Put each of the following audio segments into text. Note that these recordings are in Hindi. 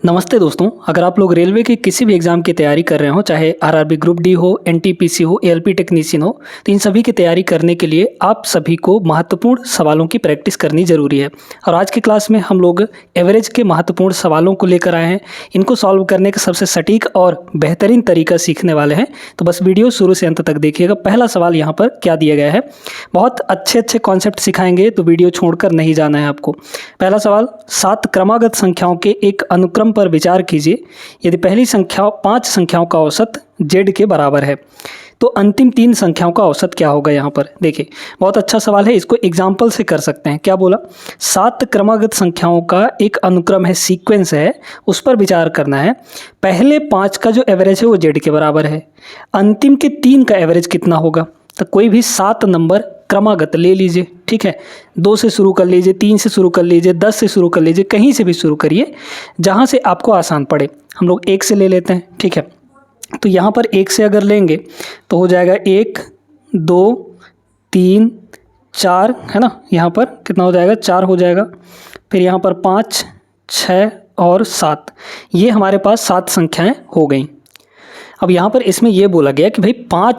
नमस्ते दोस्तों, अगर आप लोग रेलवे के किसी भी एग्ज़ाम की तैयारी कर रहे हो, चाहे आरआरबी ग्रुप डी हो, एनटीपीसी हो, एएलपी टेक्नीशियन हो, तो इन सभी की तैयारी करने के लिए आप सभी को महत्वपूर्ण सवालों की प्रैक्टिस करनी ज़रूरी है। और आज की क्लास में हम लोग एवरेज के महत्वपूर्ण सवालों को लेकर आए हैं। इनको सॉल्व करने का सबसे सटीक और बेहतरीन तरीका सीखने वाले हैं, तो बस वीडियो शुरू से अंत तक देखिएगा। पहला सवाल यहाँ पर क्या दिया गया है, बहुत अच्छे कॉन्सेप्ट सिखाएंगे, तो वीडियो छोड़कर नहीं जाना है आपको। पहला सवाल, 7 क्रमागत संख्याओं के एक अनुक्रम पर विचार कीजिए। यदि पहली संख्या 5 संख्याओं का औसत z के बराबर है, तो अंतिम 3 संख्याओं का औसत क्या होगा। यहाँ पर देखिए, बहुत अच्छा सवाल है, इसको एग्जाम्पल से कर सकते हैं। क्या बोला, 7 क्रमागत संख्याओं का एक अनुक्रम है, सीक्वेंस है, उस पर विचार करना है। पहले 5 का जो एवरेज है वो z के बराबर है, अंतिम के 3 का एवरेज कितना होगा। तो कोई भी 7 नंबर क्रमागत ले लीजिए, ठीक है, 2 से शुरू कर लीजिए, 3 से शुरू कर लीजिए, 10 से शुरू कर लीजिए, कहीं से भी शुरू करिए जहाँ से आपको आसान पड़े। हम लोग 1 से ले लेते हैं, ठीक है। तो यहाँ पर 1 से अगर लेंगे तो हो जाएगा 1 2 3 4, है ना। यहाँ पर कितना हो जाएगा, 4 हो जाएगा। फिर यहाँ पर 5 6 और 7, ये हमारे पास 7 संख्याएँ हो गई। अब यहाँ पर इसमें यह बोला गया कि भाई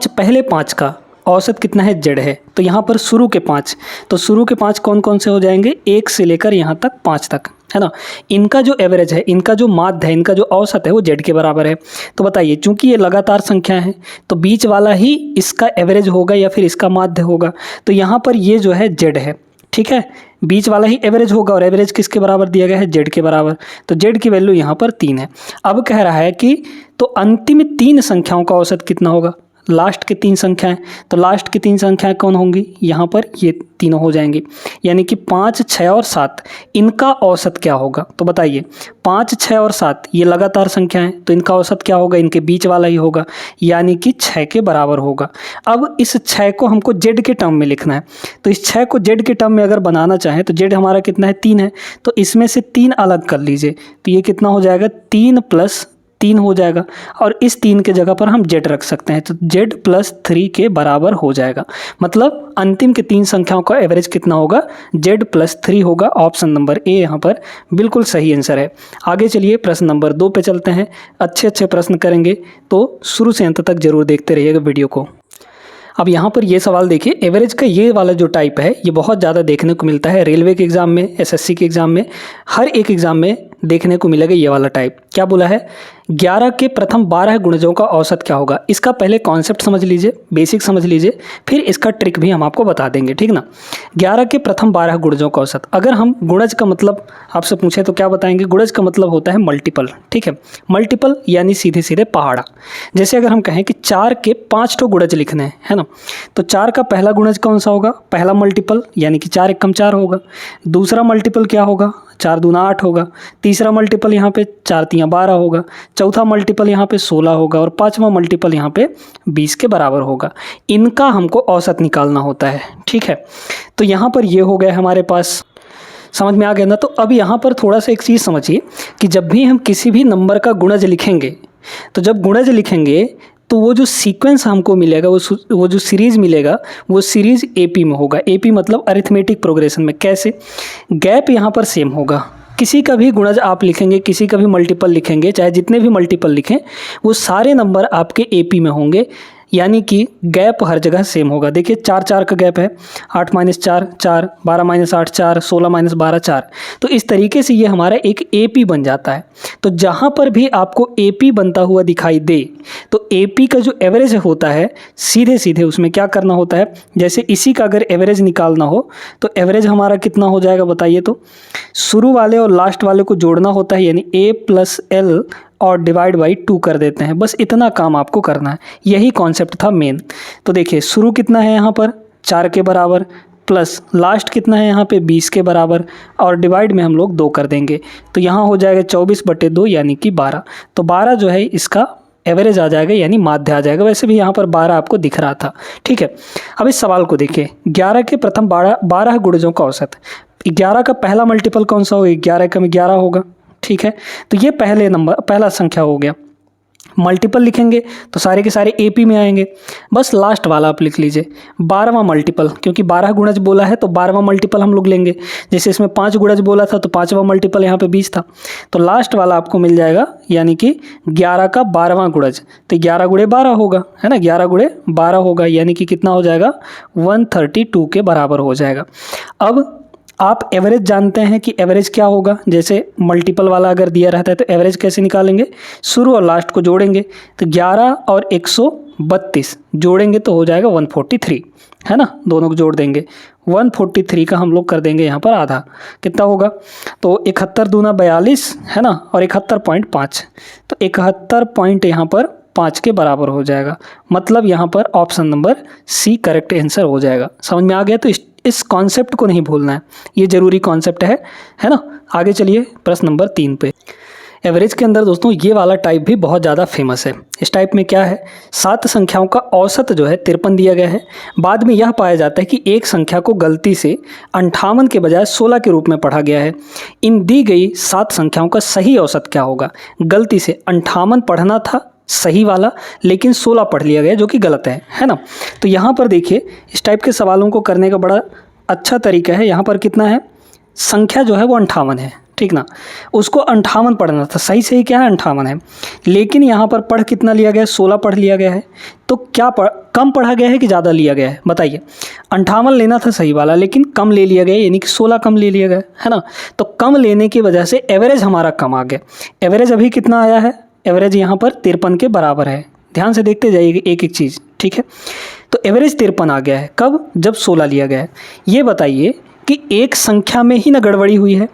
पहले 5 का औसत कितना है, z है। तो यहाँ पर शुरू के 5, तो शुरू के 5 कौन कौन से हो जाएंगे, 1 से लेकर यहाँ तक 5 तक, है ना। इनका जो एवरेज है, इनका जो माध्य है, इनका जो औसत है वो z के बराबर है। तो बताइए, चूंकि ये लगातार संख्या है तो बीच वाला ही इसका एवरेज होगा या फिर इसका माध्य होगा। तो यहाँ पर ये जो है z है, ठीक है, बीच वाला ही एवरेज होगा, और एवरेज किसके बराबर दिया गया है, z के बराबर। तो z की वैल्यू यहाँ पर 3 है। अब कह रहा है कि तो अंतिम 3 संख्याओं का औसत कितना होगा, लास्ट के 3 संख्याएं। तो लास्ट की 3 संख्याएं कौन होंगी, यहाँ पर ये तीनों हो जाएंगी, यानी कि 5 6 और 7, इनका औसत क्या होगा। तो बताइए, 5 6 और 7 ये लगातार संख्याएं, तो इनका औसत क्या होगा, इनके बीच वाला ही होगा, यानी कि 6 के बराबर होगा। अब इस 6 को हमको z के टर्म में लिखना है। तो इस 6 को z के टर्म में अगर बनाना चाहें तो z हमारा कितना है, 3 है। तो इसमें से 3 अलग कर लीजिए, तो ये कितना हो जाएगा, 3 + 3 हो जाएगा, और इस 3 के जगह पर हम z रख सकते हैं, तो z + 3 के बराबर हो जाएगा। मतलब अंतिम के 3 संख्याओं का एवरेज कितना होगा, z + 3 होगा। ऑप्शन नंबर ए यहाँ पर बिल्कुल सही आंसर है। आगे चलिए प्रश्न नंबर 2 पे चलते हैं। अच्छे प्रश्न करेंगे तो शुरू से अंत तक जरूर देखते रहिएगा वीडियो को। अब यहाँ पर ये सवाल देखिए, एवरेज का ये वाला जो टाइप है ये बहुत ज़्यादा देखने को मिलता है रेलवे के एग्ज़ाम में, एसएससी के एग्ज़ाम में, हर एक एग्ज़ाम में देखने को मिलेगा ये वाला टाइप। क्या बोला है, 11 के प्रथम 12 गुणजों का औसत क्या होगा। इसका पहले कॉन्सेप्ट समझ लीजिए, बेसिक समझ लीजिए, फिर इसका ट्रिक भी हम आपको बता देंगे, ठीक ना। 11 के प्रथम 12 गुणजों का औसत, अगर हम गुणज का मतलब आपसे पूछे तो क्या बताएंगे, गुणज का मतलब होता है मल्टीपल, ठीक है। मल्टीपल यानी सीधे सीधे पहाड़ा। जैसे अगर हम कहें कि 4 के 5 ठो गुणज लिखने हैं, है ना, तो 4 का पहला गुणज कौन सा होगा, पहला मल्टीपल यानी कि 4 × 4 होगा। दूसरा मल्टीपल क्या होगा, 4 दूना 8 होगा। तीसरा मल्टीपल यहाँ पे 4 तियाँ 12 होगा। चौथा मल्टीपल यहाँ पे 16 होगा, और 5वां मल्टीपल यहाँ पे 20 के बराबर होगा। इनका हमको औसत निकालना होता है, ठीक है। तो यहाँ पर ये हो गया हमारे पास, समझ में आ गया ना। तो अब यहाँ पर थोड़ा सा एक चीज़ समझिए कि जब भी हम किसी भी नंबर का गुणज लिखेंगे, तो जब गुणज लिखेंगे तो वो जो सीक्वेंस हमको मिलेगा, वो जो सीरीज़ मिलेगा, वो सीरीज़ एपी में होगा। एपी मतलब अरिथमेटिक प्रोग्रेशन में। कैसे, गैप यहाँ पर सेम होगा। किसी का भी गुणज आप लिखेंगे, किसी का भी मल्टीपल लिखेंगे, चाहे जितने भी मल्टीपल लिखें, वो सारे नंबर आपके एपी में होंगे, यानी कि गैप हर जगह सेम होगा। देखिए 4 4 का गैप है, 8 - 4 4, 12 - 8 4, 16 - 12 4। तो इस तरीके से ये हमारा एक एपी बन जाता है। तो जहाँ पर भी आपको एपी बनता हुआ दिखाई दे, तो एपी का जो एवरेज होता है, सीधे सीधे उसमें क्या करना होता है, जैसे इसी का अगर एवरेज निकालना हो तो एवरेज हमारा कितना हो जाएगा बताइए। तो शुरू वाले और लास्ट वाले को जोड़ना होता है, यानी a + l और डिवाइड बाई 2 कर देते हैं। बस इतना काम आपको करना है, यही कॉन्सेप्ट था मेन। तो देखिए, शुरू कितना है यहाँ पर 4 के बराबर, प्लस लास्ट कितना है यहाँ पे 20 के बराबर, और डिवाइड में हम लोग 2 कर देंगे। तो यहाँ हो जाएगा 24/2 यानी कि 12। तो 12 जो है इसका एवरेज आ जाएगा, यानी माध्य आ जाएगा। वैसे भी यहाँ पर 12 आपको दिख रहा था, ठीक है। अब इस सवाल को देखिए, 11 के प्रथम 12 गुणजों का औसत। 11 का पहला मल्टीपल कौन सा होगा, 11 का 11 होगा, ठीक है। तो ये पहला संख्या हो गया। मल्टीपल लिखेंगे तो सारे के सारे एपी में आएंगे। बस लास्ट वाला आप लिख लीजिए 12वां मल्टीपल, क्योंकि 12 गुणज बोला है तो 12वां मल्टीपल हम लोग लेंगे। जैसे इसमें 5 गुणज बोला था तो 5वां मल्टीपल यहाँ पे 20 था, तो लास्ट वाला आपको मिल जाएगा यानी कि 11 का 12वां गुणज, तो 11 गुणे 12 होगा, है ना, 11 गुणे 12 होगा, यानी कि कितना हो जाएगा 132 के बराबर हो जाएगा। अब आप एवरेज जानते हैं कि एवरेज क्या होगा, जैसे मल्टीपल वाला अगर दिया रहता है तो एवरेज कैसे निकालेंगे, शुरू और लास्ट को जोड़ेंगे, तो 11 और 132 जोड़ेंगे तो हो जाएगा 143, है ना, दोनों को जोड़ देंगे 143 का हम लोग कर देंगे यहाँ पर आधा, कितना होगा, तो 71 दूना 42, है ना, और 71.5, तो 71 पॉइंट यहाँ पर 5 के बराबर हो जाएगा। मतलब यहाँ पर option number C correct answer हो जाएगा। समझ में आ गया? तो इस कॉन्सेप्ट को नहीं भूलना है, ये जरूरी कॉन्सेप्ट है ना। आगे चलिए प्रश्न नंबर 3 पे। एवरेज के अंदर दोस्तों ये वाला टाइप भी बहुत ज़्यादा फेमस है। इस टाइप में क्या है, 7 संख्याओं का औसत जो है 53 दिया गया है। बाद में यह पाया जाता है कि एक संख्या को गलती से 58 के बजाय 16 के रूप में पढ़ा गया है। इन दी गई 7 संख्याओं का सही औसत क्या होगा? गलती से 58 पढ़ना था सही वाला, लेकिन 16 पढ़ लिया गया जो कि गलत है ना। तो यहाँ पर देखिए इस टाइप के सवालों को करने का बड़ा अच्छा तरीका है। यहाँ पर कितना है, संख्या जो है वो 58 है, ठीक ना, उसको 58 पढ़ना था, सही क्या है 58 है, लेकिन यहाँ पर पढ़ कितना लिया गया है, 16 पढ़ लिया गया है। तो क्या कम पढ़ा गया है कि ज़्यादा लिया गया है, बताइए। 58 लेना था सही वाला, लेकिन कम ले लिया गया, यानी कि 16 कम ले लिया गया, है ना। तो कम लेने की वजह से एवरेज हमारा कम आ गया। एवरेज अभी कितना आया है, एवरेज यहाँ पर 53 के बराबर है। ध्यान से देखते जाइए एक एक चीज़, ठीक है। तो एवरेज 53 आ गया है, कब, जब 16 लिया गया है। ये बताइए कि एक संख्या में ही ना गड़बड़ी हुई है,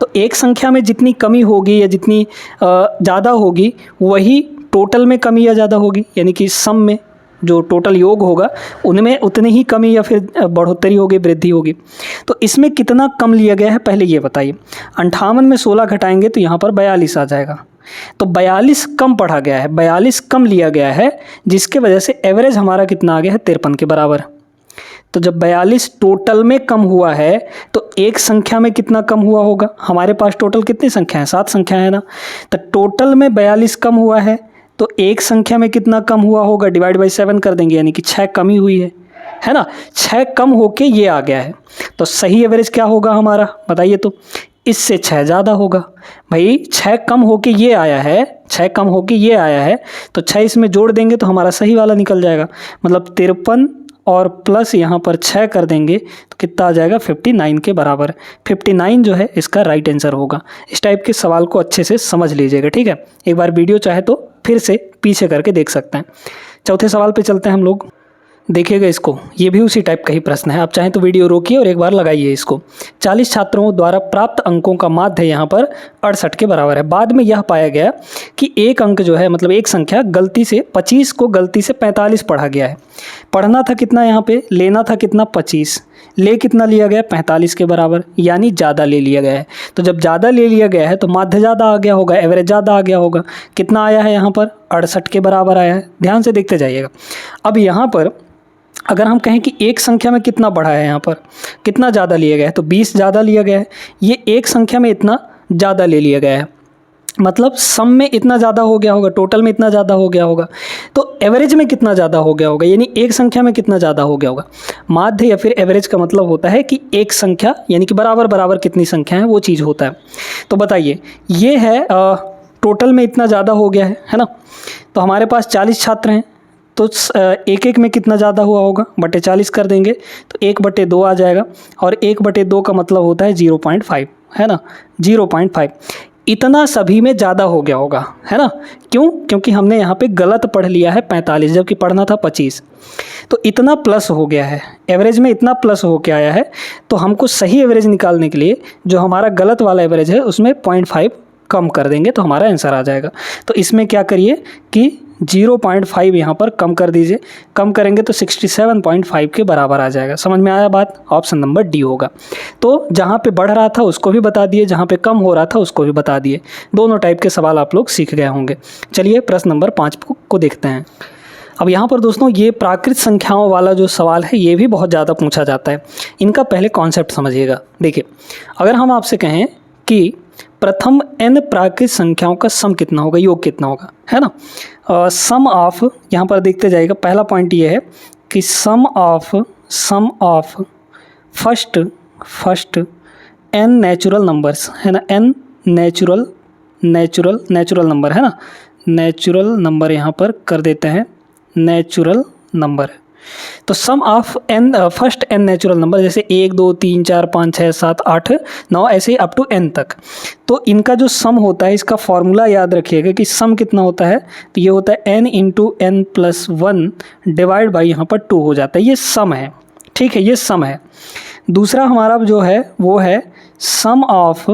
तो एक संख्या में जितनी कमी होगी या जितनी ज़्यादा होगी वही टोटल में कमी या ज़्यादा होगी, यानी कि सम में जो टोटल योग होगा उनमें उतनी ही कमी या फिर बढ़ोतरी होगी, वृद्धि होगी। तो इसमें कितना कम लिया गया है पहले ये बताइए। 58 में 16 घटाएंगे तो यहाँ पर 42 आ जाएगा, तो 42 कम पढ़ा गया है, 42 कम लिया गया है, जिसके वजह से एवरेज हमारा कितना आ गया है 53 के बराबर। तो जब 42 टोटल में कम हुआ है तो एक संख्या में कितना कम हुआ होगा, हमारे पास टोटल कितनी संख्या है, 7 संख्या है ना, तो टोटल में 42 कम हुआ है तो एक संख्या में कितना कम हुआ होगा, डिवाइड बाई 7 कर देंगे, यानी कि 6 कमी हुई है ना, 6 कम होके ये आ गया है। तो सही एवरेज क्या होगा हमारा, बताइए। तो इससे 6 ज़्यादा होगा भाई, 6 कम होके ये आया है, 6 कम होके ये आया है, तो 6 इसमें जोड़ देंगे तो हमारा सही वाला निकल जाएगा। मतलब 53 और प्लस यहाँ पर 6 कर देंगे तो कितना आ जाएगा 59 के बराबर। 59 जो है इसका राइट आंसर होगा। इस टाइप के सवाल को अच्छे से समझ लीजिएगा, ठीक है। एक बार वीडियो चाहे तो फिर से पीछे करके देख सकते हैं। चौथे सवाल पे चलते हैं हम लोग। देखिएगा इसको, ये भी उसी टाइप का ही प्रश्न है। आप चाहें तो वीडियो रोकिए और एक बार लगाइए इसको। 40 छात्रों द्वारा प्राप्त अंकों का माध्य यहाँ पर 68 के बराबर है। बाद में यह पाया गया कि एक अंक जो है, मतलब एक संख्या गलती से 25 को गलती से 45 पढ़ा गया है। पढ़ना था कितना, यहाँ पे लेना था कितना 25, ले कितना लिया गया 45 के बराबर, यानी ज़्यादा ले लिया गया है। तो जब ज़्यादा ले लिया गया है तो माध्य ज़्यादा आ गया होगा, एवरेज ज़्यादा आ गया होगा। कितना आया है यहाँ पर 68 के बराबर आया है। ध्यान से देखते जाइएगा। अब यहाँ पर अगर हम कहें कि एक संख्या में कितना बढ़ा है, यहाँ पर कितना ज़्यादा लिया गया है, तो 20 ज़्यादा लिया गया है। ये एक संख्या में इतना ज़्यादा ले लिया गया है, मतलब सम में इतना ज़्यादा हो गया होगा, टोटल में इतना ज़्यादा हो गया होगा। तो एवरेज में कितना ज़्यादा हो गया होगा, यानी एक संख्या में कितना ज़्यादा हो गया होगा। माध्य या फिर एवरेज का मतलब होता है कि एक संख्या यानी कि बराबर बराबर कितनी संख्या है वो चीज़ होता है। तो बताइए ये है टोटल में इतना ज़्यादा हो गया है ना। तो हमारे पास 40 छात्र हैं, तो एक एक में कितना ज़्यादा हुआ होगा, बटे 40 कर देंगे तो 1/2 आ जाएगा। और 1/2 का मतलब होता है 0.5, है ना, 0.5। इतना सभी में ज़्यादा हो गया होगा, है ना। क्यों? क्योंकि हमने यहाँ पे गलत पढ़ लिया है 45, जबकि पढ़ना था 25। तो इतना प्लस हो गया है, एवरेज में इतना प्लस हो के आया है। तो हमको सही एवरेज निकालने के लिए जो हमारा गलत वाला एवरेज है उसमें 0.5 कम कर देंगे तो हमारा आंसर आ जाएगा। तो इसमें क्या करिए कि 0.5 यहाँ पर कम कर दीजिए। कम करेंगे तो 67.5 के बराबर आ जाएगा। समझ में आया बात? ऑप्शन नंबर डी होगा। तो जहाँ पे बढ़ रहा था उसको भी बता दिए, जहाँ पे कम हो रहा था उसको भी बता दिए। दोनों टाइप के सवाल आप लोग सीख गए होंगे। चलिए प्रश्न नंबर 5 को देखते हैं। अब यहाँ पर दोस्तों ये प्राकृत संख्याओं वाला जो सवाल है ये भी बहुत ज़्यादा पूछा जाता है। इनका पहले कॉन्सेप्ट समझिएगा। देखिए, अगर हम आपसे कहें कि प्रथम n प्राकृत संख्याओं का सम कितना होगा, योग कितना होगा, है ना। सम ऑफ, यहाँ पर देखते जाइएगा, पहला पॉइंट ये है कि sum of first n natural numbers, है ना, n नेचुरल नंबर, है ना, नेचुरल नंबर यहाँ पर कर देते हैं नेचुरल नंबर। तो sum of n first n natural number, जैसे 1 2 3 4 5 6 7 8 9 ऐसे अप टू n तक, तो इनका जो सम होता है, इसका फॉर्मूला याद रखिएगा कि सम कितना होता है, तो ये होता है n into n plus 1 divide by यहाँ पर 2 हो जाता है, ये सम है, ठीक है, ये सम है। दूसरा हमारा जो है वो है सम ऑफ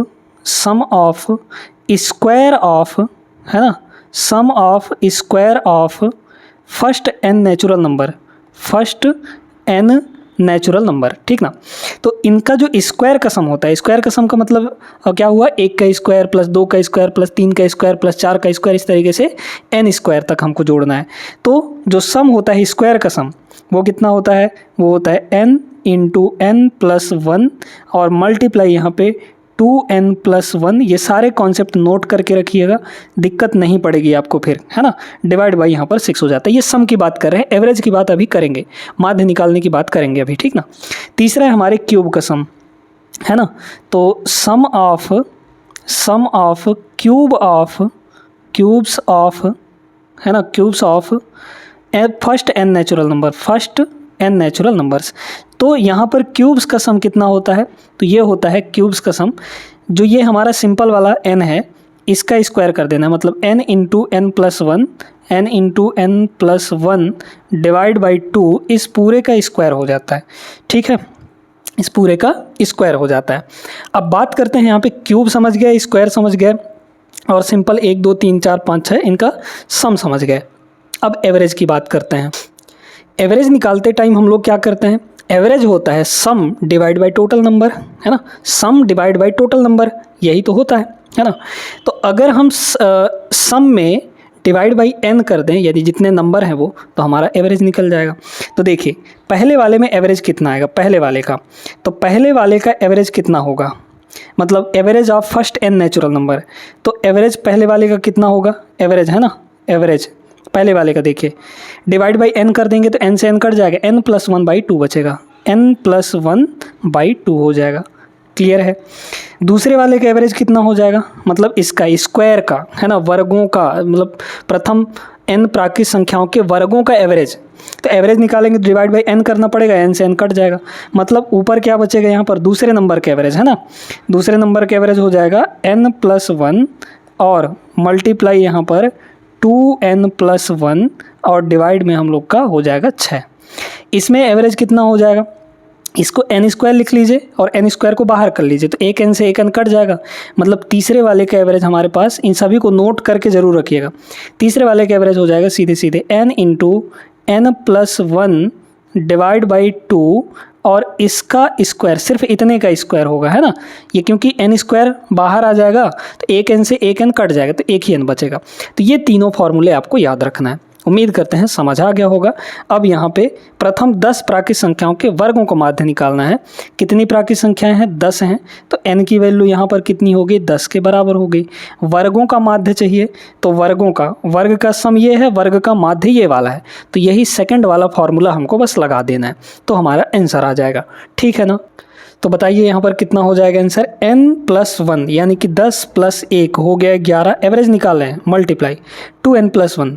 स्क्वायर ऑफ, है ना, sum of square of first n natural number, ठीक ना। तो इनका जो स्क्वायर का सम होता है, स्क्वायर का सम का मतलब क्या हुआ, 1 का स्क्वायर प्लस 2 का स्क्वायर प्लस 3 का स्क्वायर प्लस 4 का स्क्वायर, इस तरीके से n स्क्वायर तक हमको जोड़ना है। तो जो सम होता है स्क्वायर का सम, वो कितना होता है, वो होता है n इंटू n प्लस 1 और मल्टीप्लाई यहाँ पे 2n प्लस 1। ये सारे कॉन्सेप्ट नोट करके रखिएगा, दिक्कत नहीं पड़ेगी आपको फिर, है ना। डिवाइड बाई यहाँ पर 6 हो जाता है। ये सम की बात कर रहे हैं, एवरेज की बात अभी करेंगे, माध्य निकालने की बात करेंगे अभी, ठीक ना। तीसरा है हमारे क्यूब का सम, है ना। तो सम ऑफ क्यूब्स ऑफ, है ना, cubes of first n natural numbers. तो यहाँ पर क्यूब्स का सम कितना होता है, तो ये होता है क्यूब्स का सम, जो ये हमारा सिंपल वाला n है, इसका स्क्वायर कर देना है, मतलब n into n plus 1 divide by 2, इस पूरे का स्क्वायर हो जाता है, ठीक है, इस पूरे का स्क्वायर हो जाता है। अब बात करते हैं यहाँ पे, क्यूब समझ गए, स्क्वायर समझ गए और सिंपल 1 2 3 4 5 6 इनका सम समझ गए। अब एवरेज की बात करते हैं। एवरेज निकालते टाइम हम लोग क्या करते हैं, एवरेज होता है सम डिवाइड बाय टोटल नंबर, है ना, सम डिवाइड बाय टोटल नंबर, यही तो होता है ना। तो अगर हम सम में डिवाइड बाई n कर दें, यदि जितने नंबर हैं वो, तो हमारा एवरेज निकल जाएगा। तो देखिए पहले वाले में एवरेज कितना आएगा, पहले वाले का, तो पहले वाले का एवरेज कितना होगा, मतलब average of first n natural number, तो एवरेज पहले वाले का कितना होगा, एवरेज, है ना, एवरेज पहले वाले का देखिए डिवाइड बाई n कर देंगे तो n से n कट जाएगा, n प्लस 1 बाई 2 बचेगा, n प्लस 1 बाई 2 हो जाएगा, क्लियर है। दूसरे वाले का एवरेज कितना हो जाएगा, मतलब इसका स्क्वायर का, है ना, वर्गों का, मतलब प्रथम n प्राकृत संख्याओं के वर्गों का एवरेज, तो एवरेज निकालेंगे तो डिवाइड बाई n करना पड़ेगा, n से n कट जाएगा, मतलब ऊपर क्या बचेगा यहाँ पर, दूसरे नंबर का एवरेज, है ना, दूसरे नंबर का एवरेज हो जाएगा n प्लस 1 और मल्टीप्लाई यहाँ पर 2n प्लस 1 और डिवाइड में हम लोग का हो जाएगा 6। इसमें एवरेज कितना हो जाएगा, इसको n स्क्वायर लिख लीजिए और n स्क्वायर को बाहर कर लीजिए, तो एक n से एक n कट जाएगा, मतलब तीसरे वाले का एवरेज हमारे पास, इन सभी को नोट करके ज़रूर रखिएगा, तीसरे वाले का एवरेज हो जाएगा सीधे सीधे n into n plus 1 divide by 2 और इसका स्क्वायर, सिर्फ इतने का स्क्वायर होगा, है ना, ये क्योंकि n स्क्वायर बाहर आ जाएगा तो एक n से एक n कट जाएगा, तो एक ही n बचेगा। तो ये तीनों फार्मूले आपको याद रखना है। उम्मीद करते हैं समझ आ गया होगा। अब यहाँ पे प्रथम 10 प्राकृत संख्याओं के वर्गों को माध्य निकालना है। कितनी प्राकृत संख्याएं हैं, 10 हैं, तो n की वैल्यू यहाँ पर कितनी होगी, 10 के बराबर हो गई। वर्गों का माध्य चाहिए, तो वर्ग का सम ये है, वर्ग का माध्य ये वाला है, तो यही सेकंड वाला फार्मूला हमको बस लगा देना है, तो हमारा आंसर आ जाएगा, ठीक है ना। तो बताइए यहाँ पर कितना हो जाएगा आंसर, n प्लस 1 यानी कि 10 प्लस 1 हो गया 11, एवरेज निकाल रहे हैं, मल्टीप्लाई 2n प्लस 1,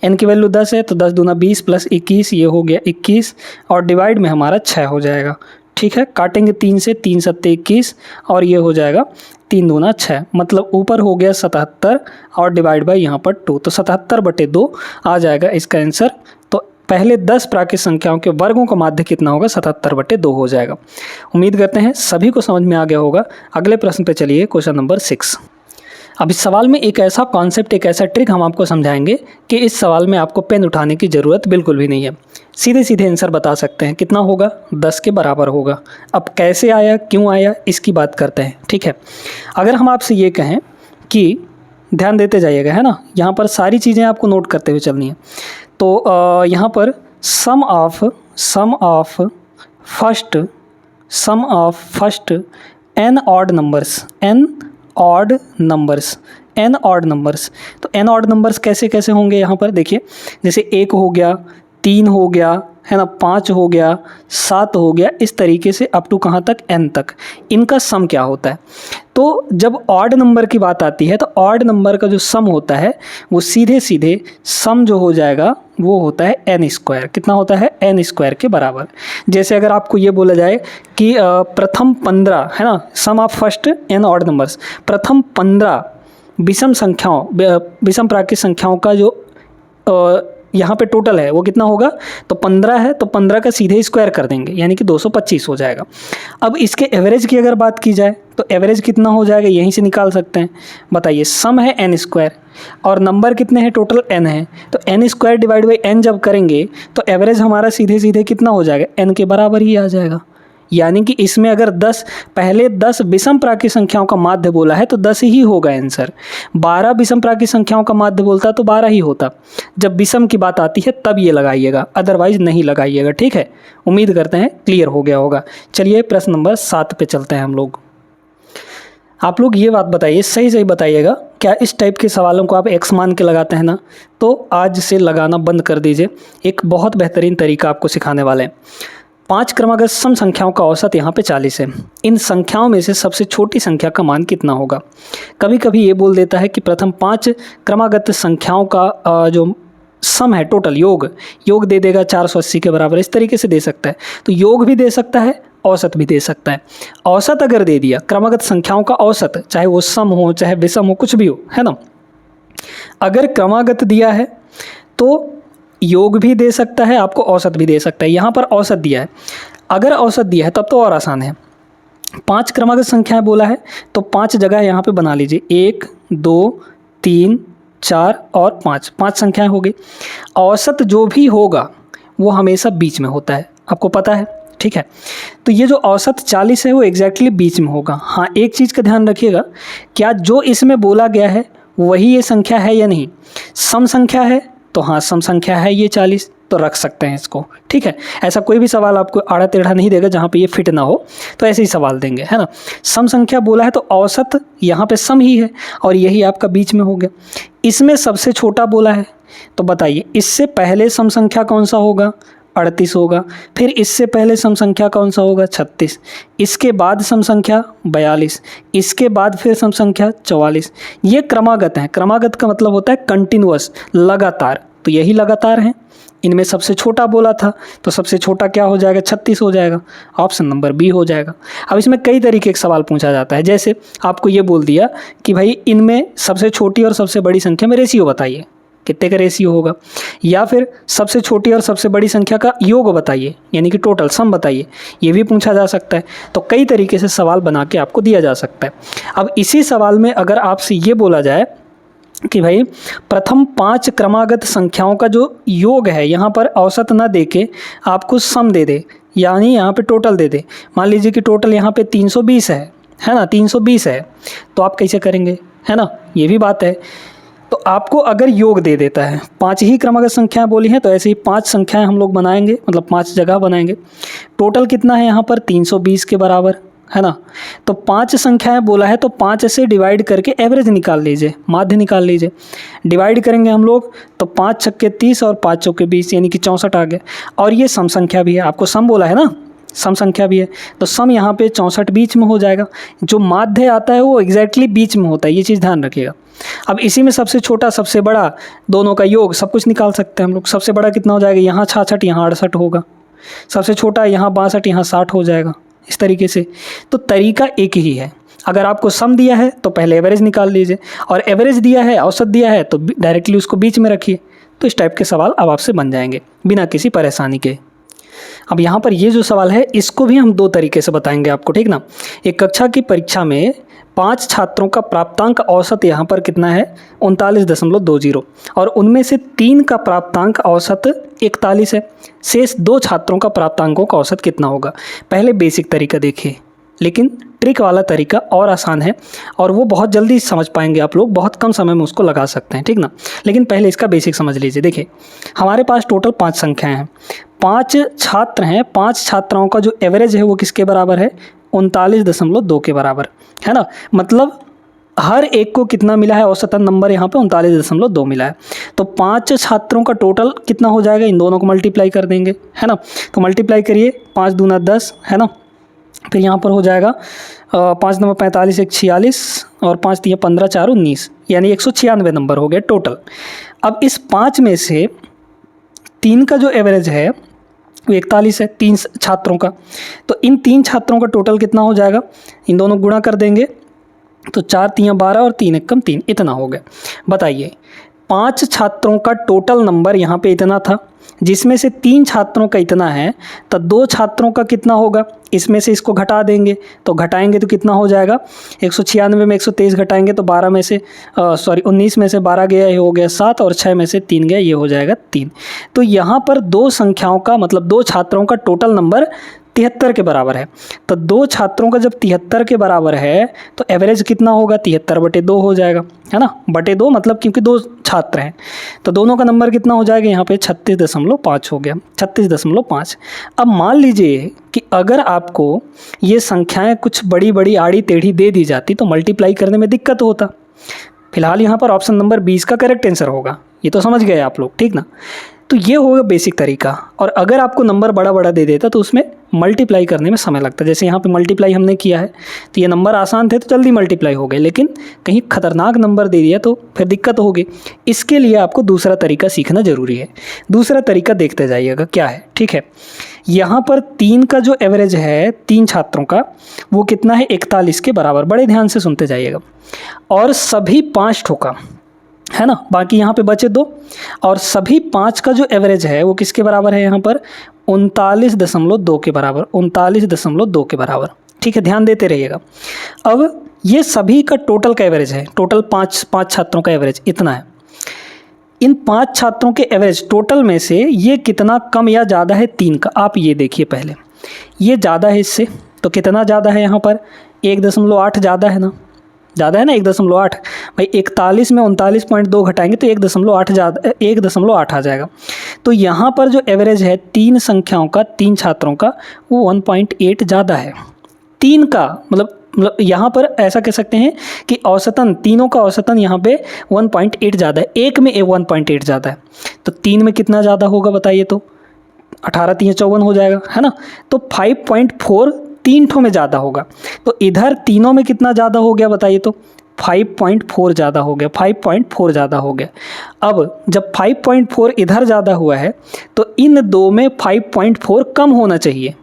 n की वैल्यू 10 है तो 10 दूना 20 प्लस 21, ये हो गया 21 और डिवाइड में हमारा 6 हो जाएगा, ठीक है। काटेंगे 3 से, 3 सत्ते 21 और ये हो जाएगा 3 दूना 6, मतलब ऊपर हो गया 77 और डिवाइड बाई यहाँ पर 2, तो 77/2 आ जाएगा इसका आंसर। तो पहले 10 प्राकृत संख्याओं के वर्गों का माध्य कितना होगा, 77/2 हो जाएगा। उम्मीद करते हैं सभी को समझ में आ गया होगा। अगले प्रश्न पे चलिए, क्वेश्चन नंबर 6। अब इस सवाल में एक ऐसा कॉन्सेप्ट, एक ऐसा ट्रिक हम आपको समझाएंगे कि इस सवाल में आपको पेन उठाने की ज़रूरत बिल्कुल भी नहीं है, सीधे सीधे आंसर बता सकते हैं। कितना होगा, 10 के बराबर होगा। अब कैसे आया, क्यों आया, इसकी बात करते हैं, ठीक है। अगर हम आपसे ये कहें कि ध्यान देते जाइएगा, है ना, यहाँ पर सारी चीज़ें आपको नोट करते हुए चलनी है। तो यहाँ पर sum of first n odd odd numbers, n odd numbers. तो n ऑड नंबर्स कैसे कैसे होंगे यहाँ पर देखिए, जैसे 1 हो गया, 3 हो गया, है ना, 5 हो गया, 7 हो गया, इस तरीके से अप टू कहाँ तक, n तक। इनका सम क्या होता है? तो जब ऑड नंबर की बात आती है तो ऑड नंबर का जो सम होता है वो सीधे सीधे सम जो हो जाएगा वो होता है n स्क्वायर। कितना होता है? n स्क्वायर के बराबर। जैसे अगर आपको ये बोला जाए कि प्रथम 15, है ना, sum of first n odd numbers, प्रथम 15 विषम संख्याओं, विषम प्राकृत संख्याओं का जो यहाँ पे टोटल है वो कितना होगा? तो 15 है, तो 15 का सीधे स्क्वायर कर देंगे, यानी कि 225 हो जाएगा। अब इसके एवरेज की अगर बात की जाए तो एवरेज कितना हो जाएगा, यहीं से निकाल सकते हैं। बताइए, सम है n स्क्वायर और नंबर कितने हैं? टोटल n है, तो n square divide by n जब करेंगे तो एवरेज हमारा सीधे सीधे कितना हो जाएगा? n के बराबर ही आ जाएगा। यानी कि इसमें अगर 10 पहले 10 विषम प्राकृत संख्याओं का माध्य बोला है तो 10 ही होगा आंसर। 12 विषम प्राकृत संख्याओं का माध्य बोलता तो 12 ही होता। जब विषम की बात आती है तब ये लगाइएगा, अदरवाइज नहीं लगाइएगा, ठीक है। उम्मीद करते हैं क्लियर हो गया होगा। चलिए प्रश्न नंबर 7 पे चलते हैं हम लोग। आप लोग ये बात बताइए, सही सही बताइएगा, क्या इस टाइप के सवालों को आप एक्स मान के लगाते हैं ना? तो आज से लगाना बंद कर दीजिए। एक बहुत बेहतरीन तरीका आपको सिखाने वाले हैं। 5 क्रमागत सम संख्याओं का औसत यहाँ पे 40 है। इन संख्याओं में से सबसे छोटी संख्या का मान कितना होगा? कभी कभी ये बोल देता है कि प्रथम 5 क्रमागत संख्याओं का जो सम है, टोटल योग दे देगा 480 के बराबर, इस तरीके से दे सकता है। तो योग भी दे सकता है, औसत भी दे सकता है। औसत अगर दे दिया, क्रमागत संख्याओं का औसत, चाहे वो सम हो चाहे विषम हो, कुछ भी हो, है ना। अगर क्रमागत दिया है तो योग भी दे सकता है, आपको औसत भी दे सकता है। यहाँ पर औसत दिया है, अगर औसत दिया है तब तो और आसान है। 5 क्रमागत संख्याएं बोला है तो 5 जगह यहाँ पे बना लीजिए, 1 2 3 4 और 5, 5 संख्याएं हो गई। औसत जो भी होगा वो हमेशा बीच में होता है, आपको पता है, ठीक है। तो ये जो औसत 40 है वो एग्जैक्टली बीच में होगा। हाँ, एक चीज़ का ध्यान रखिएगा, क्या जो इसमें बोला गया है वही ये संख्या है या नहीं? सम संख्या है तो हाँ, सम संख्या है ये 40, तो रख सकते हैं इसको, ठीक है। ऐसा कोई भी सवाल आपको आड़ा टेढ़ा नहीं देगा जहाँ पे ये फिट ना हो, तो ऐसे ही सवाल देंगे, है ना। सम संख्या बोला है तो औसत यहाँ पे सम ही है और यही आपका बीच में हो गया। इसमें सबसे छोटा बोला है तो बताइए, इससे पहले सम संख्या कौन सा होगा? 38 होगा। फिर इससे पहले सम संख्या कौन सा होगा? 36। इसके बाद सम संख्या 42। इसके बाद फिर सम संख्या 44। ये क्रमागत है। क्रमागत का मतलब होता है कंटिन्यूअस, लगातार। तो यही लगातार हैं। इनमें सबसे छोटा बोला था तो सबसे छोटा क्या हो जाएगा? 36 हो जाएगा। ऑप्शन नंबर बी हो जाएगा। अब इसमें कई तरीके के सवाल पूछा जाता है, जैसे आपको ये बोल दिया कि भाई इनमें सबसे छोटी और सबसे बड़ी संख्या में रेशियो बताइए, कितने का रेशियो होगा, या फिर सबसे छोटी और सबसे बड़ी संख्या का योग बताइए, यानी कि टोटल सम बताइए, ये भी पूछा जा सकता है। तो कई तरीके से सवाल बना के आपको दिया जा सकता है। अब इसी सवाल में अगर आपसे ये बोला जाए कि भाई प्रथम 5 क्रमागत संख्याओं का जो योग है, यहाँ पर औसत ना दे के आपको सम दे दे, यानी यहाँ पे टोटल दे दे। मान लीजिए कि टोटल यहाँ पे 320 है ना, 320 है, तो आप कैसे करेंगे, है ना, ये भी बात है। तो आपको अगर योग दे देता है, 5 ही क्रमागत संख्याएं बोली हैं, तो ऐसे ही 5 संख्याएं हम लोग बनाएंगे, मतलब 5 जगह बनाएंगे। टोटल कितना है यहाँ पर? 320 के बराबर, है ना। तो 5 संख्याएं बोला है तो 5 से डिवाइड करके एवरेज निकाल लीजिए, माध्य निकाल लीजिए। डिवाइड करेंगे हम लोग तो 5 छक्के 30 और 5 चौके 20, यानी कि 64 आ गया। और ये सम संख्या भी है, आपको सम बोला है ना, सम संख्या भी है, तो सम यहाँ पे 64 बीच में हो जाएगा। जो माध्य आता है वो एग्जैक्टली बीच में होता है, ये चीज़ ध्यान रखिएगा। अब इसी में सबसे छोटा सबसे बड़ा दोनों का योग सब कुछ निकाल सकते हैं हम लोग। सबसे बड़ा कितना हो जाएगा? यहाँ 66, यहाँ 68 होगा। सबसे छोटा यहाँ 62, यहाँ 60 हो जाएगा, इस तरीके से। तो तरीका एक ही है। अगर आपको सम दिया है तो पहले एवरेज निकाल लीजिए, और एवरेज दिया है, औसत दिया है, तो डायरेक्टली उसको बीच में रखिए। तो इस टाइप के सवाल अब आपसे बन जाएंगे बिना किसी परेशानी के। अब यहाँ पर ये जो सवाल है इसको भी हम 2 तरीके से बताएंगे आपको, ठीक ना। एक कक्षा की परीक्षा में 5 छात्रों का प्राप्तांक औसत यहाँ पर कितना है? 39.20, और उनमें से 3 का प्राप्तांक औसत 41 है। शेष 2 छात्रों का प्राप्तांकों का औसत कितना होगा? पहले बेसिक तरीका देखिए, लेकिन ट्रिक वाला तरीका और आसान है और वो बहुत जल्दी समझ पाएंगे आप लोग, बहुत कम समय में उसको लगा सकते हैं, ठीक ना। लेकिन पहले इसका बेसिक समझ लीजिए। देखिए, हमारे पास टोटल 5 संख्याएं हैं, 5 छात्र हैं। 5 छात्राओं का जो एवरेज है वो किसके बराबर है? 39.2 के बराबर, है ना। मतलब हर एक को कितना मिला है, औसतन नंबर यहाँ पे 39.2 मिला है। तो 5 छात्रों का टोटल कितना हो जाएगा, इन दोनों को मल्टीप्लाई कर देंगे, है ना। तो मल्टीप्लाई करिए, 5 दूना 10, है ना। फिर यहाँ पर हो जाएगा 5 नंबर 45, 1 46 और 5 दिया 15, 4 19, यानी 196 नंबर हो गया टोटल। अब इस 5 में से 3 का जो एवरेज है वो 41 है, 3 छात्रों का। तो इन 3 छात्रों का टोटल कितना हो जाएगा, इन दोनों गुणा कर देंगे तो 4 तियाँ 12 और 3 एकम 3, इतना हो गया। बताइए 5 छात्रों का टोटल नंबर यहाँ पे इतना था, जिसमें से 3 छात्रों का इतना है, तो 2 छात्रों का कितना होगा, इसमें से इसको घटा देंगे, तो घटाएंगे तो कितना हो जाएगा, 196 में 123 घटाएंगे तो 12 में से 19 में से 12 गया, ये हो गया 7 और 6 में से 3 गया, ये हो जाएगा 3। तो यहाँ पर 2 संख्याओं का मतलब 2 छात्रों का टोटल नंबर 73 के बराबर है। तो 2 छात्रों का जब 73 के बराबर है तो एवरेज कितना होगा, 73/2 हो जाएगा, है ना। बटे 2 मतलब क्योंकि 2 छात्र हैं, तो दोनों का नंबर कितना हो जाएगा, यहाँ पे 36.5 हो गया, 36.5। अब मान लीजिए कि अगर आपको ये संख्याएं कुछ बड़ी बड़ी आड़ी टेढ़ी दे दी जाती तो मल्टीप्लाई करने में दिक्कत होता। फिलहाल यहाँ पर ऑप्शन नंबर 20 का करेक्ट आंसर होगा, ये तो समझ गए आप लोग, ठीक ना। तो ये होगा बेसिक तरीका। और अगर आपको नंबर बड़ा बड़ा दे देता तो उसमें मल्टीप्लाई करने में समय लगता। जैसे यहाँ पे मल्टीप्लाई हमने किया है तो ये नंबर आसान थे तो जल्दी मल्टीप्लाई हो गए, लेकिन कहीं खतरनाक नंबर दे दिया तो फिर दिक्कत होगी। इसके लिए आपको दूसरा तरीका सीखना ज़रूरी है। दूसरा तरीका देखते जाइएगा क्या है, ठीक है। यहाँ पर 3 का जो एवरेज है 3 छात्रों का वो कितना है, 41 के बराबर। बड़े ध्यान से सुनते जाइएगा। और सभी 5 ठोका, है ना, बाकी यहाँ पे बचे 2। और सभी 5 का जो एवरेज है वो किसके बराबर है, यहाँ पर 39.2 के बराबर, 39.2 के बराबर, ठीक है। ध्यान देते रहिएगा। अब ये सभी का टोटल का एवरेज है, टोटल 5 छात्रों का एवरेज इतना है। इन 5 छात्रों के एवरेज टोटल में से ये कितना कम या ज़्यादा है, 3 का। आप ये देखिए पहले, ये ज़्यादा है इससे, तो कितना ज़्यादा है यहाँ पर, 1.8 ज़्यादा है ना, ज़्यादा है ना 1.8। भाई 41 में 39.2 घटाएंगे तो 1.8 ज़्यादा, 1.8 आ जाएगा। तो यहाँ पर जो एवरेज है 3 संख्याओं का, 3 छात्रों का, वो 1.8 ज़्यादा है। 3 का मतलब यहाँ पर ऐसा कह सकते हैं कि औसतन, तीनों का औसतन यहाँ पे 1.8 ज़्यादा है, एक में 1.8 ज़्यादा है। तो 3 में कितना ज़्यादा होगा बताइए, तो 18 3 54 हो जाएगा, है ना। तो 5.4 3 ठो में ज़्यादा होगा। तो इधर तीनों में कितना ज़्यादा हो गया बताइए, तो 5.4 ज़्यादा हो गया, 5.4 ज़्यादा हो गया। अब जब 5.4 इधर ज़्यादा हुआ है तो इन 2 में 5.4 कम होना चाहिए,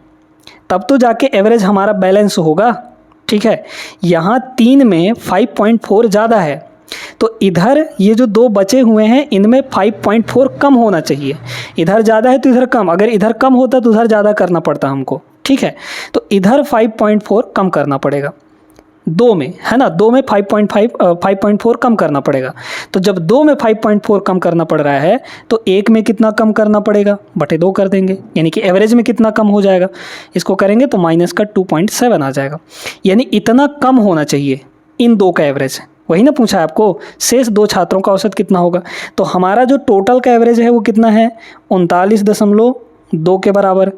तब तो जाके एवरेज हमारा बैलेंस होगा, ठीक है। यहाँ 3 में 5.4 ज़्यादा है, तो इधर ये जो 2 बचे हुए हैं इनमें 5.4 कम होना चाहिए। इधर ज़्यादा है तो इधर कम, अगर इधर कम होता तो उधर ज़्यादा करना पड़ता हमको, ठीक है। तो इधर 5.4 कम करना पड़ेगा 2 में, है ना। 2 में 5.4 कम करना पड़ेगा। तो जब 2 में 5.4 कम करना पड़ रहा है तो 1 में कितना कम करना पड़ेगा, बटे 2 कर देंगे, यानी कि एवरेज में कितना कम हो जाएगा। इसको करेंगे तो माइनस का 2.7 आ जाएगा, यानी इतना कम होना चाहिए इन 2 का एवरेज। वही ना पूछा है आपको, शेष 2 छात्रों का औसत कितना होगा। तो हमारा जो टोटल का एवरेज है वो कितना है, 39.2 के बराबर।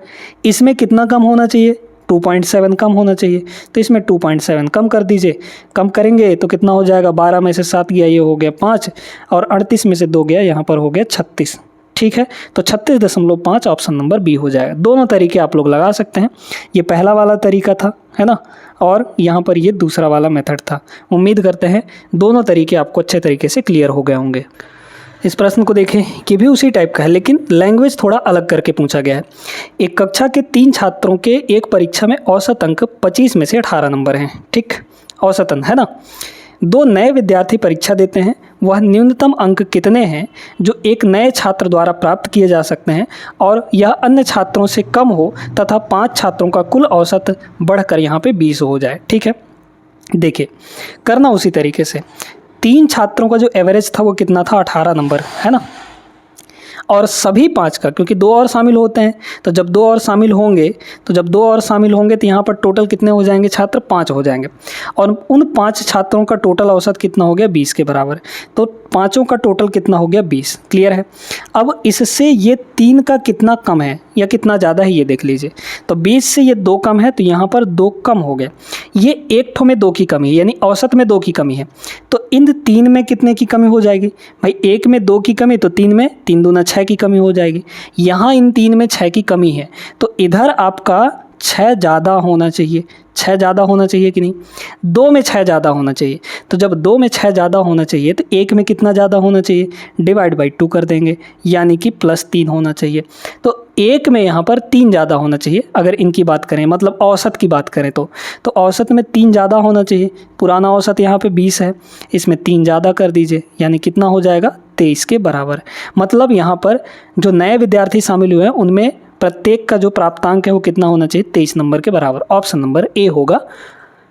इसमें कितना कम होना चाहिए, 2.7 कम होना चाहिए। तो इसमें 2.7 कम कर दीजिए। कम करेंगे तो कितना हो जाएगा, 12 में से 7 गया, ये हो गया 5, और 38 में से 2 गया, यहाँ पर हो गया 36, ठीक है। तो 36.5 ऑप्शन नंबर बी हो जाएगा। दोनों तरीके आप लोग लगा सकते हैं। ये पहला वाला तरीका था, है ना, और यहाँ पर ये दूसरा वाला मेथड था। उम्मीद करते हैं दोनों तरीके आपको अच्छे तरीके से क्लियर हो गए होंगे। इस प्रश्न को देखें कि भी उसी टाइप का है, लेकिन लैंग्वेज थोड़ा अलग करके पूछा गया है। एक कक्षा के 3 छात्रों के एक परीक्षा में औसत अंक 25 में से 18 नंबर हैं, ठीक, औसतन, है ना। 2 नए विद्यार्थी परीक्षा देते हैं, वह न्यूनतम अंक कितने हैं जो एक नए छात्र द्वारा प्राप्त किए जा सकते हैं और यह अन्य छात्रों से कम हो तथा 5 छात्रों का कुल औसत बढ़कर यहाँ पे 20 हो जाए, ठीक है। देखिए करना उसी तरीके से। 3 छात्रों का जो एवरेज था वो कितना था, 18 नंबर, है ना। और सभी 5 का, क्योंकि 2 और शामिल होते हैं, तो जब 2 और शामिल होंगे तो यहाँ पर टोटल कितने हो जाएंगे छात्र? 5 हो जाएंगे। और उन 5 छात्रों का टोटल औसत कितना हो गया? 20 के बराबर। तो पाँचों का टोटल कितना हो गया? 20। क्लियर है? अब इससे ये 3 का कितना कम है या कितना ज़्यादा है ये देख लीजिए। तो 20 से ये 2 कम है, तो यहाँ पर 2 कम हो गया। ये एक ठो में 2 की कमी है, यानी औसत में 2 की कमी है। तो इन 3 में कितने की कमी हो जाएगी भाई? 1 में 2 की कमी, तो 3 में 3 दूना 6 की कमी हो जाएगी। यहाँ इन 3 में 6 की कमी है, तो इधर आपका 6 ज़्यादा होना चाहिए। 6 ज़्यादा होना चाहिए कि नहीं? 2 में 6 ज़्यादा होना चाहिए। तो जब 2 में 6 ज़्यादा होना चाहिए तो 1 में कितना ज़्यादा होना चाहिए? डिवाइड बाई 2 कर देंगे, यानी कि +3 होना चाहिए। तो 1 में यहाँ पर 3 ज़्यादा होना चाहिए। अगर इनकी बात करें, मतलब औसत की बात करें, तो औसत में 3 ज़्यादा होना चाहिए। पुराना औसत यहाँ पे 20 है, इसमें 3 ज़्यादा कर दीजिए, यानी कितना हो जाएगा? 23 के बराबर। मतलब यहाँ पर जो नए विद्यार्थी शामिल हुए हैं उनमें प्रत्येक का जो प्राप्तांक है वो कितना होना चाहिए? 23 नंबर के बराबर। ऑप्शन नंबर ए होगा।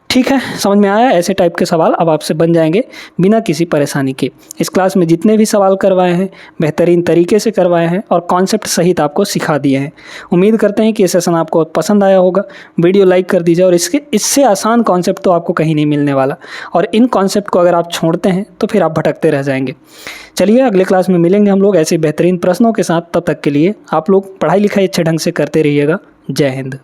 ठीक है, समझ में आया? ऐसे टाइप के सवाल अब आपसे बन जाएंगे बिना किसी परेशानी के। इस क्लास में जितने भी सवाल करवाए हैं बेहतरीन तरीके से करवाए हैं और कॉन्सेप्ट सहित आपको सिखा दिए हैं। उम्मीद करते हैं कि ये सेशन आपको पसंद आया होगा। वीडियो लाइक कर दीजिए, और इससे आसान कॉन्सेप्ट तो आपको कहीं नहीं मिलने वाला। और इन कॉन्सेप्ट को अगर आप छोड़ते हैं तो फिर आप भटकते रह जाएंगे। चलिए, अगले क्लास में मिलेंगे हम लोग ऐसे बेहतरीन प्रश्नों के साथ। तब तक के लिए आप लोग पढ़ाई लिखाई अच्छे ढंग से करते रहिएगा। जय हिंद।